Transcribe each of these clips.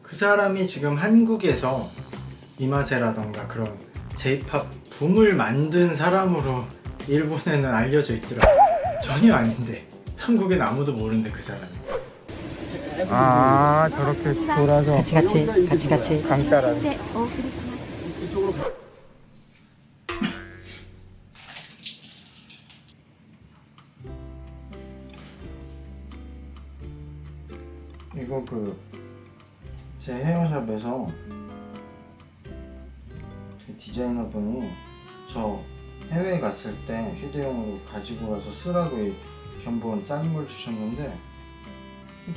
그 사람이 지금 한국에서 이마세라던가 그런 J-POP 붐을 만든 사람으로 일본에는 알려져 있더라. 전혀 아닌데 한국엔 아무도 모르는데 그 사람이. 아, 저렇게 돌아서 같이 강 따라서. 이쪽으로 가. 이거 제 헤어샵에서 그 디자이너분이 저 해외에 갔을 때 휴대용으로 가지고 가서 쓰라고 이 견본 작은 걸 주셨는데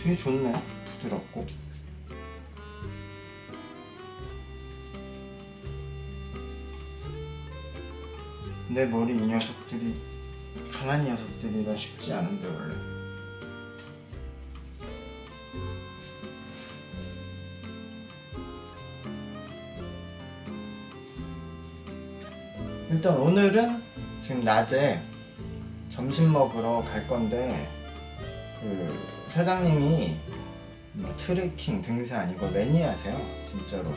되게 좋네. 부드럽고. 내 머리 이 녀석들이 강한 녀석들이라 쉽지 않은데 원래. 일단 오늘은 지금 낮에 점심 먹으러 갈 건데 그 사장님이 뭐 트레킹, 등산 이거 매니아세요 진짜로.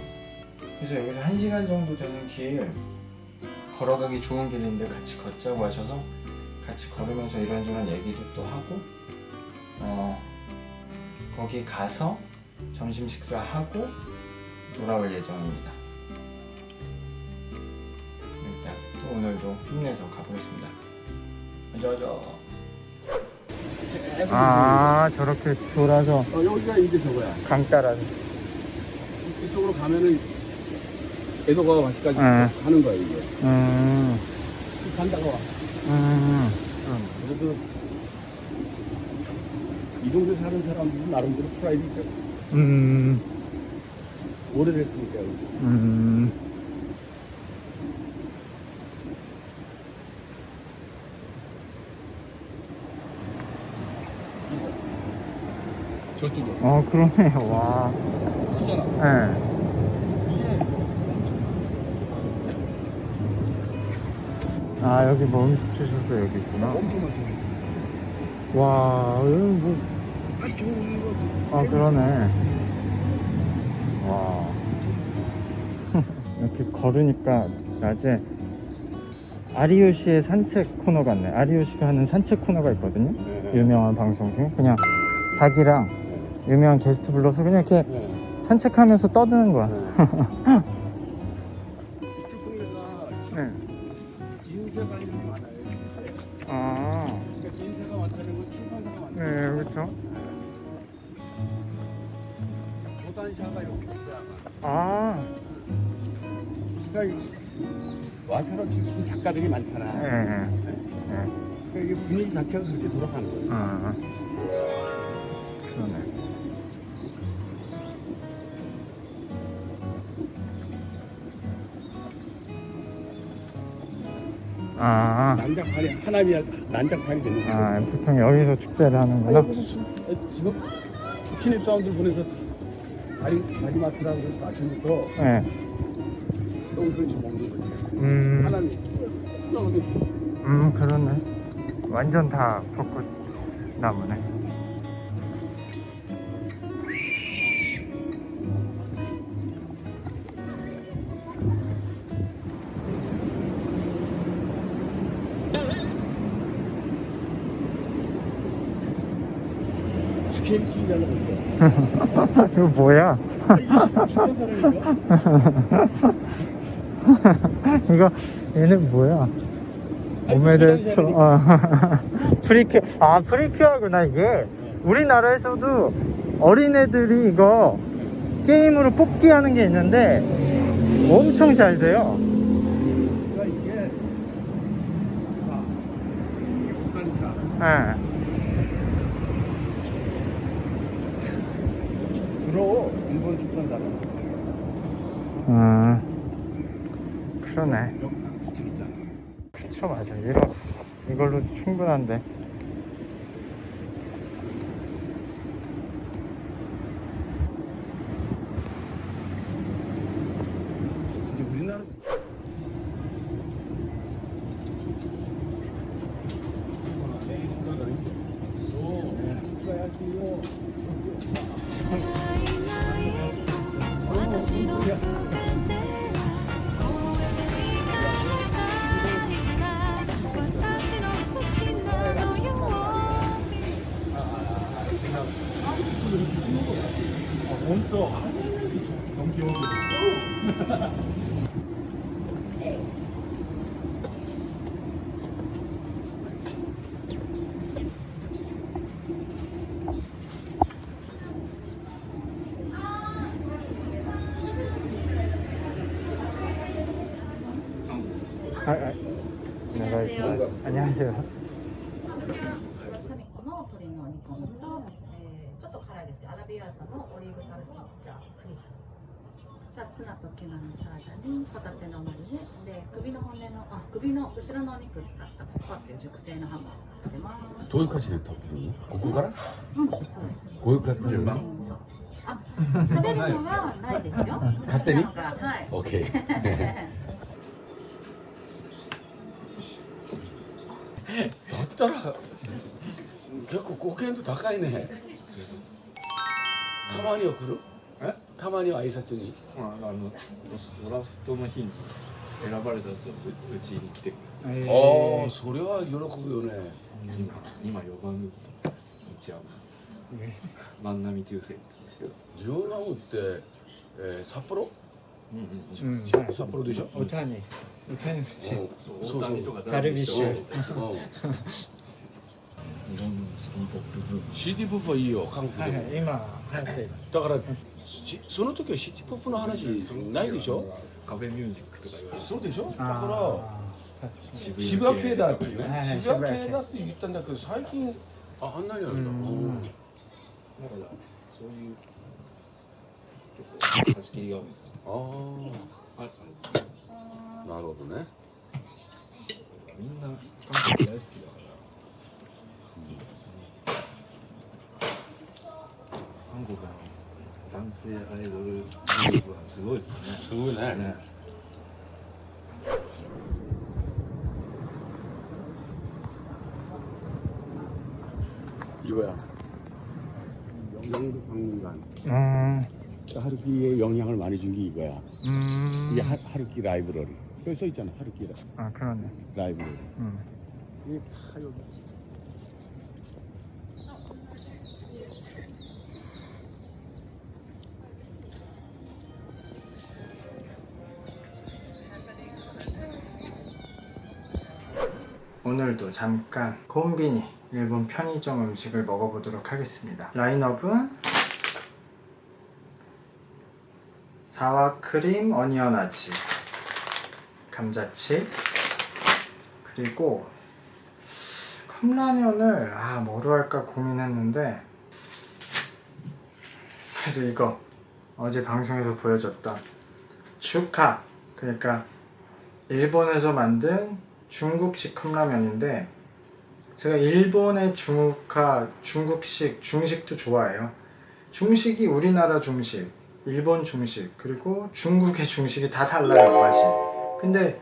그래서 여기서 1시간 정도 되는 길 걸어가기 좋은 길인데 같이 걷자고 하셔서 같이 걸으면서 이런저런 얘기도 또 하고 거기 가서 점심 식사하고 돌아올 예정입니다. 일단 또 오늘도 힘내서 가보겠습니다. 아, 저렇게 돌아서 여기가 이제 저거야. 강 따라서. 이쪽으로 가면은 에도가 와시까지 가는 거야 이게. 간다가 와. 그래도 이 동네 사는 사람들은 나름대로 프라이드 있거든. 오래됐으니까. 저쪽에. 그러네. 와. 크잖아. 네. 아, 여기 뭐 음식 주셔서 여기 있구나. 엄청 많죠. 와, 여기 뭐. 아, 그러네. 와. 이렇게 걸으니까 낮에 아리요시의 산책 코너 같네. 아리요시가 하는 산책 코너가 있거든요. 유명한 방송 중에. 그냥 자기랑 유명한 게스트 불러서 그냥 이렇게 산책하면서 떠드는 거야. 이쪽 동네가 네. 인쇄가 이런 게 많아요. 아, 그러니까 인쇄가 많다는 건 출판사가 많다. 네, 그렇죠. 도단샤가 여기 있어요. 아, 그러니까 와서로 지으신 작가들이 많잖아. 네. 그러니까 이게 분위기 자체가 그렇게 돌아가는 거예요. 아, 그러네. 아, 난장판이 하나미야 난장판이 되는 거예요. 아, 보통 여기서 축제를 하는구나. 지금 신입사원들 보내서 자리 맡으라고 그래서 아침부터 네. 여기서 지금 먹는 거지. 하나미. 그러네. 완전 다 벚꽃 나무네. 스케일 준비하려고 했어. 이거 뭐야? 죽는 사람인가? 이거 얘는 뭐야? 오메데토. 프리큐어구나 이게. 우리나라에서도 어린애들이 이거 게임으로 뽑기 하는 게 있는데 엄청 잘 돼요. 그러니까 이게 북한사. 네. 주로 일본 출판사는 그러네. 부책 있잖아. 그쵸, 맞아. 이걸로도 충분한데. 진짜 우리나라 本当。ドンキホーテ。はいはい。お願いします。안녕하세요。サミコの鶏の煮込みと、ちょっと辛いですけどアラビアータのオリーブサルシッチャ、じゃあツナとキュナのサラダにホタテのマリネで首の後ろのお肉を使ったココアっていう熟成のハムを使ってます。どういう感じで食べるの？ここから？うん、そうですね。こういう感じで順番。そう。あ、食べるのはないですよ。勝手に？はい。オッケー。だったら結構貢献度高いね。たまには来る？え？たまには挨拶に。ドラフトの日に選ばれたとうちに来てくれる。ああ、それは喜ぶよね。今4番打ったんですよ。万波中世。両ナムって札幌？札幌でしょ？大谷選手。大谷とかダルビッシュ。日本のシティポップブーム。シティポップはいいよ、韓国でも。今流行っています。だからその時はシティポップの話ないでしょ？カフェミュージックとか言われて。そうでしょ？だから確かに。渋谷系だってね、はい渋谷系だって言ったんだけど最近あんなにあるんだ。だからそういう結構貸し切りが多いんですよ。ああ、なるほどね。みんな韓国大好きだから、韓国の男性アイドルグループはすごいですね。すごいね。이거야. 영국박물관. 하루키에 영향을 많이 준 게 이거야. 이게 하루키 라이브러리. 여기 써 있잖아. 하루키 그러네. 라이브러리. 이게 다 여기. 오늘도 잠깐 콤비니 일본 편의점 음식을 먹어보도록 하겠습니다. 라인업은 사와크림 어니언아지, 감자칩, 그리고 컵라면을 뭐로 할까 고민했는데 그래도 이거 어제 방송에서 보여줬던 슈카, 그러니까 일본에서 만든 중국식 컵라면인데 제가 일본의 중국식, 중식도 좋아해요. 중식이 우리나라 중식, 일본 중식, 그리고 중국의 중식이 다 달라요, 맛이. 근데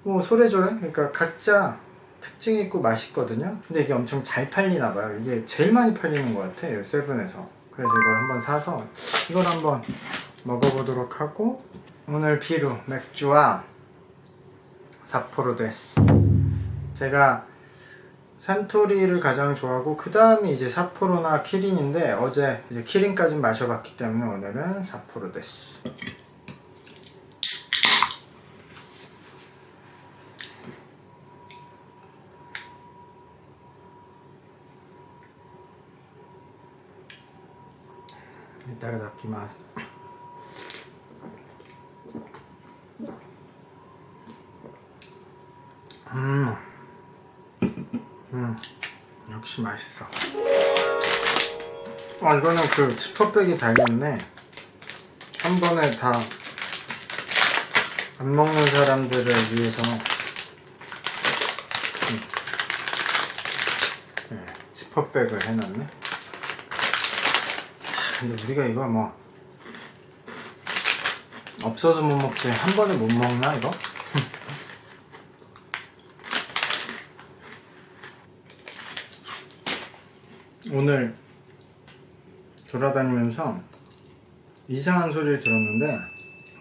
뭐 소래저래, 그러니까 각자 특징이 있고 맛있거든요. 근데 이게 엄청 잘 팔리나 봐요. 이게 제일 많이 팔리는 것 같아요, 세븐에서. 그래서 이걸 한번 사서 이걸 한번 먹어보도록 하고, 오늘 비루 맥주와 삿포로 데스. 제가 산토리를 가장 좋아하고 그 다음이 이제 삿포로나 키린인데 어제 이제 키린까지 마셔봤기 때문에 오늘은 삿포로 데스. 이따가 닦기마스. 역시 맛있어. 이거는 그 지퍼백이 달렸네. 한 번에 다 안 먹는 사람들을 위해서 지퍼백을 해놨네. 근데 우리가 이거 뭐 없어서 못 먹지 한 번에 못 먹나 이거? 오늘 돌아다니면서 이상한 소리를 들었는데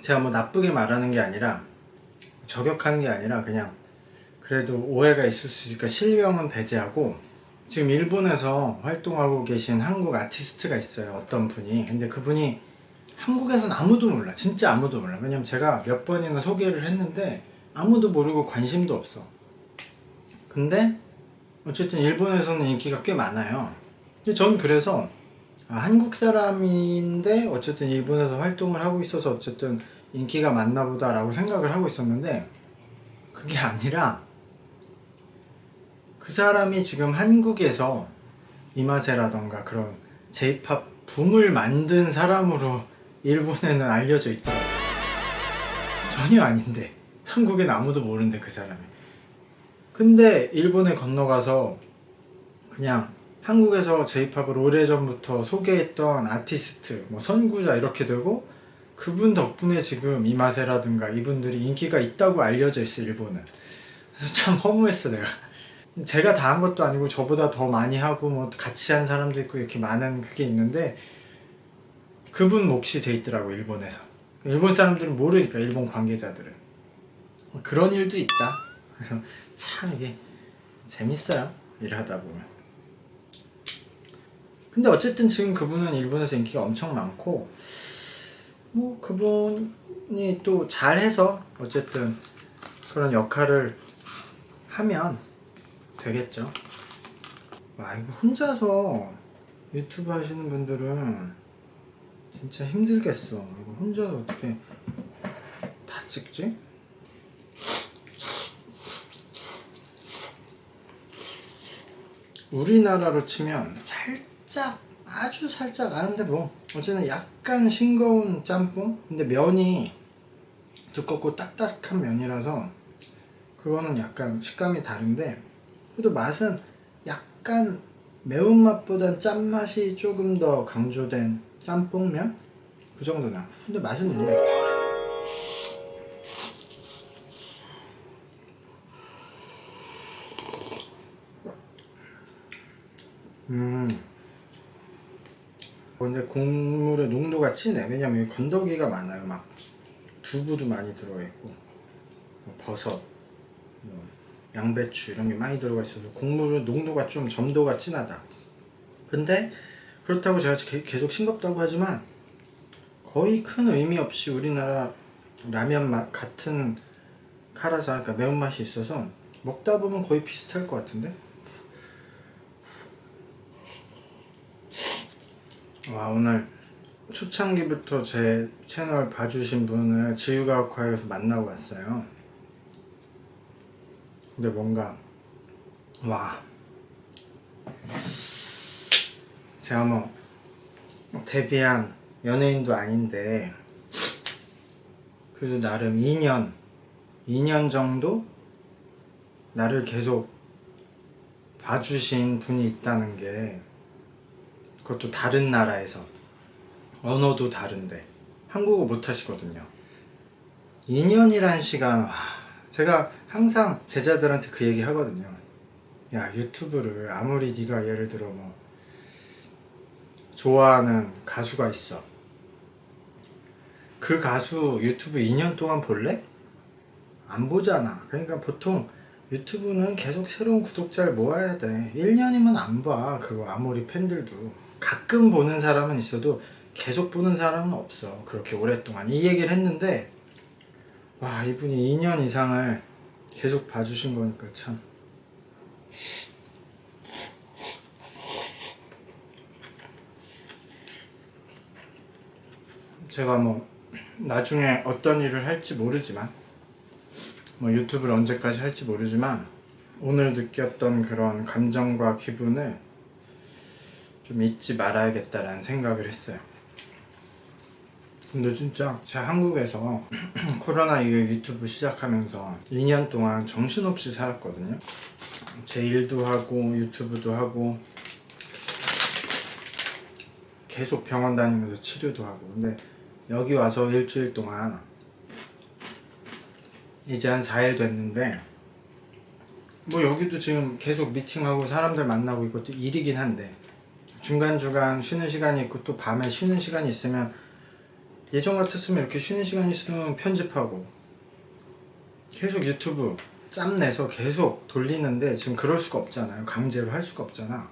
제가 뭐 나쁘게 말하는 게 아니라 저격하는 게 아니라 그냥 그래도 오해가 있을 수 있으니까 실명은 배제하고, 지금 일본에서 활동하고 계신 한국 아티스트가 있어요. 어떤 분이. 근데 그분이 한국에선 아무도 몰라. 진짜 아무도 몰라. 왜냐면 제가 몇 번이나 소개를 했는데 아무도 모르고 관심도 없어. 근데 어쨌든 일본에서는 인기가 꽤 많아요. 근데 전 그래서 한국 사람인데 어쨌든 일본에서 활동을 하고 있어서 어쨌든 인기가 많나 보다 라고 생각을 하고 있었는데, 그게 아니라 그 사람이 지금 한국에서 이마세라던가 그런 J-POP 붐을 만든 사람으로 일본에는 알려져 있더라고요. 전혀 아닌데, 한국엔 아무도 모르는데 그 사람이. 근데 일본에 건너가서 그냥 한국에서 J-POP을 오래전부터 소개했던 아티스트, 뭐 선구자 이렇게 되고, 그분 덕분에 지금 이마세라든가 이분들이 인기가 있다고 알려져 있어, 일본은. 그래서 참 허무했어, 내가. 제가 다 한 것도 아니고 저보다 더 많이 하고 뭐 같이 한 사람도 있고 이렇게 많은 그게 있는데, 그분 몫이 돼 있더라고, 일본에서. 일본 사람들은 모르니까, 일본 관계자들은. 그런 일도 있다. 참 이게 재밌어요, 일하다 보면. 근데 어쨌든 지금 그분은 일본에서 인기가 엄청 많고, 뭐 그분이 또 잘해서 어쨌든 그런 역할을 하면 되겠죠. 와, 이거 혼자서 유튜브 하시는 분들은 진짜 힘들겠어. 이거 혼자서 어떻게 다 찍지? 우리나라로 치면 살짝, 아주 살짝 아는데 뭐 어쨌든 약간 싱거운 짬뽕? 근데 면이 두껍고 딱딱한 면이라서 그거는 약간 식감이 다른데, 그래도 맛은 약간 매운맛보단 짠맛이 조금 더 강조된 짬뽕면? 그 정도나. 근데 맛은 있네. 근데 국물의 농도가 진해. 왜냐면 여기 건더기가 많아요. 막 두부도 많이 들어가 있고, 뭐 버섯, 뭐 양배추 이런 게 많이 들어가 있어서 국물의 농도가 좀 점도가 진하다. 근데 그렇다고 제가 계속 싱겁다고 하지만 거의 큰 의미 없이 우리나라 라면 맛 같은 카라사, 그러니까 매운맛이 있어서 먹다 보면 거의 비슷할 것 같은데? 와, 오늘 초창기부터 제 채널 봐주신 분을 지유가오카이에서 만나고 왔어요. 근데 뭔가, 와, 제가 뭐 데뷔한 연예인도 아닌데 그래도 나름 2년 정도 나를 계속 봐주신 분이 있다는 게, 그것도 다른 나라에서, 언어도 다른데 한국어 못 하시거든요. 2년이란 시간, 와, 제가 항상 제자들한테 그 얘기 하거든요. 야, 유튜브를 아무리 네가 예를 들어 뭐 좋아하는 가수가 있어. 그 가수 유튜브 2년 동안 볼래? 안 보잖아. 그러니까 보통 유튜브는 계속 새로운 구독자를 모아야 돼. 1년이면 안 봐. 그거 아무리 팬들도. 가끔 보는 사람은 있어도 계속 보는 사람은 없어. 그렇게 오랫동안. 이 얘기를 했는데, 와, 이분이 2년 이상을 계속 봐주신 거니까 참. 제가 뭐 나중에 어떤 일을 할지 모르지만, 뭐 유튜브를 언제까지 할지 모르지만, 오늘 느꼈던 그런 감정과 기분을 좀 잊지 말아야겠다라는 생각을 했어요. 근데 진짜 제가 한국에서 코로나 이후에 유튜브 시작하면서 2년 동안 정신없이 살았거든요. 제 일도 하고 유튜브도 하고 계속 병원 다니면서 치료도 하고. 근데 여기 와서 일주일 동안, 이제 한 4일 됐는데, 뭐 여기도 지금 계속 미팅하고 사람들 만나고 이것도 일이긴 한데 중간중간 쉬는 시간이 있고 또 밤에 쉬는 시간이 있으면 예전 같았으면 이렇게 쉬는 시간 있으면 편집하고 계속 유튜브 짬내서 계속 돌리는데 지금 그럴 수가 없잖아요. 강제로 할 수가 없잖아.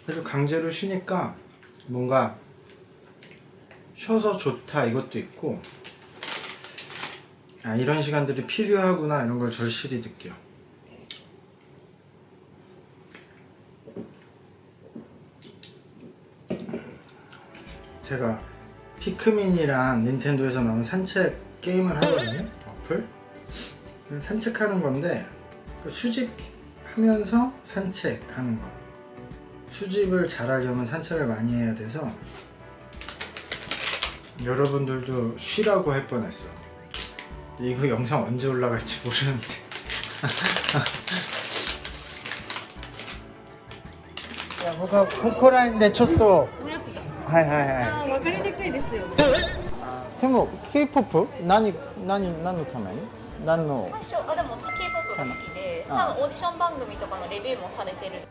그래서 강제로 쉬니까 뭔가 쉬어서 좋다 이것도 있고, 아 이런 시간들이 필요하구나 이런 걸 절실히 느껴. 제가 피크민이랑 닌텐도에서 나온 산책 게임을 하거든요. 어플 산책하는 건데 수집하면서 산책하는 거. 수집을 잘하려면 산책을 많이 해야 돼서 여러분들도 쉬라고 할 뻔했어. 이거 영상 언제 올라갈지 모르는데. 僕はここら辺でちょっとはいはいはい。あー、わかりにくいですよね。でも K-POP 何のために何の最初、でも私 K-POP が好きで、多分オーディション番組とかのレビューもされてる。